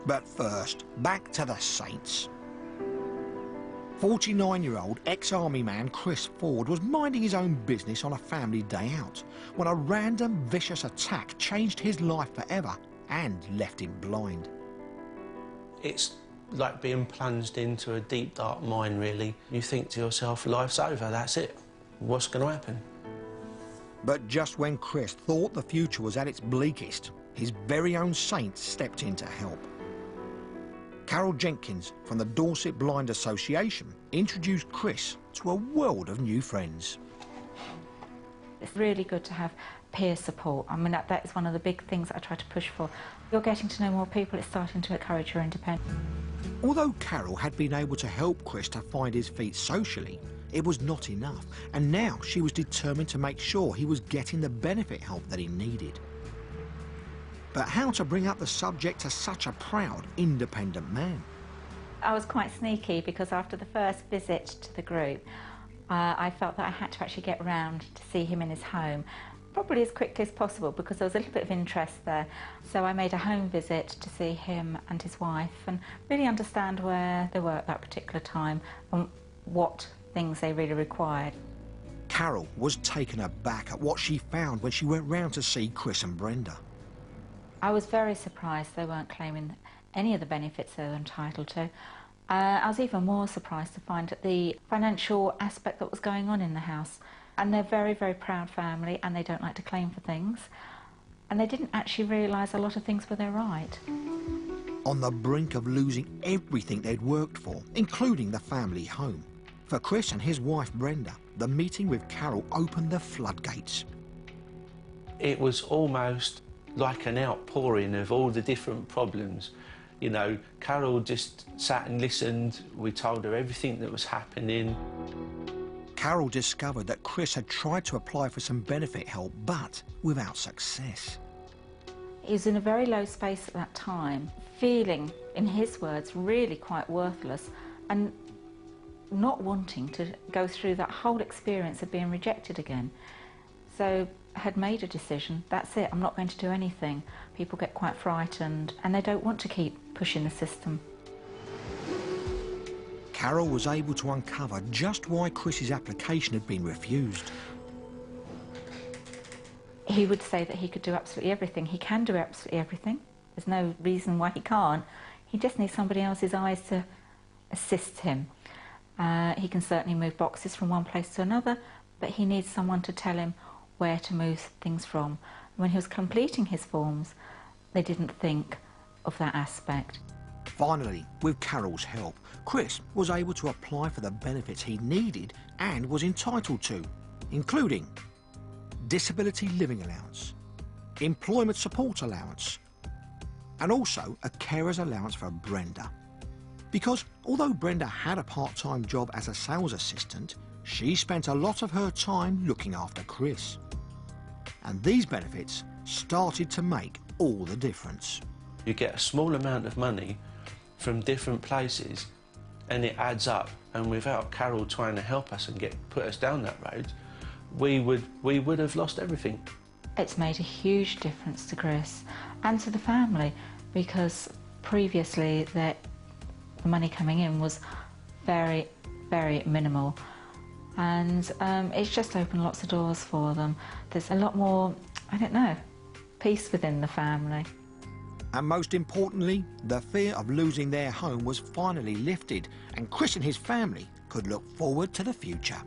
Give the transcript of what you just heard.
But first, back to the Saints. 49-year-old ex-army man Chris Ford was minding his own business on a family day out when a random vicious attack changed his life forever and left him blind. It's like being plunged into a deep, dark mine, really. You think to yourself, life's over, that's it. What's going to happen? But just when Chris thought the future was at its bleakest, his very own Saints stepped in to help. Carol Jenkins from the Dorset Blind Association introduced Chris to a world of new friends. It's really good to have peer support. I mean, that is one of the big things I try to push for. You're getting to know more people, it's starting to encourage your independence. Although Carol had been able to help Chris to find his feet socially, it was not enough, and now she was determined to make sure he was getting the benefit help that he needed. But how to bring up the subject to such a proud, independent man? I was quite sneaky because after the first visit to the group, I felt that I had to actually get round to see him in his home, probably as quickly as possible because there was a little bit of interest there. So I made a home visit to see him and his wife and really understand where they were at that particular time and what things they really required. Carol was taken aback at what she found when she went round to see Chris and Brenda. I was very surprised they weren't claiming any of the benefits they were entitled to. I was even more surprised to find the financial aspect that was going on in the house. And they're a very, very proud family and they don't like to claim for things. And they didn't actually realise a lot of things were their right. On the brink of losing everything they'd worked for, including the family home. For Chris and his wife Brenda, the meeting with Carol opened the floodgates. It was almost like an outpouring of all the different problems. You know, Carol just sat and listened. We told her everything that was happening. Carol discovered that Chris had tried to apply for some benefit help, but without success. He was in a very low space at that time, feeling, in his words, really quite worthless and not wanting to go through that whole experience of being rejected again. So I had made a decision, that's it, I'm not going to do anything. People get quite frightened and they don't want to keep pushing the system. Carol was able to uncover just why Chris's application had been refused. He would say that he could do absolutely everything. He can do absolutely everything. There's no reason why he can't. He just needs somebody else's eyes to assist him. He can certainly move boxes from one place to another, but he needs someone to tell him where to move things from. When he was completing his forms, they didn't think of that aspect. Finally, with Carol's help, Chris was able to apply for the benefits he needed and was entitled to, including disability living allowance, employment support allowance, and also a carer's allowance for Brenda. Because although Brenda had a part-time job as a sales assistant, she spent a lot of her time looking after Chris. And these benefits started to make all the difference. You get a small amount of money from different places and it adds up, and without Carol trying to help us and put us down that road, we would have lost everything. It's made a huge difference to Chris and to the family because previously the money coming in was very, very minimal, and it's just opened lots of doors for them. There's a lot more, I don't know, peace within the family. And most importantly, the fear of losing their home was finally lifted, and Chris and his family could look forward to the future.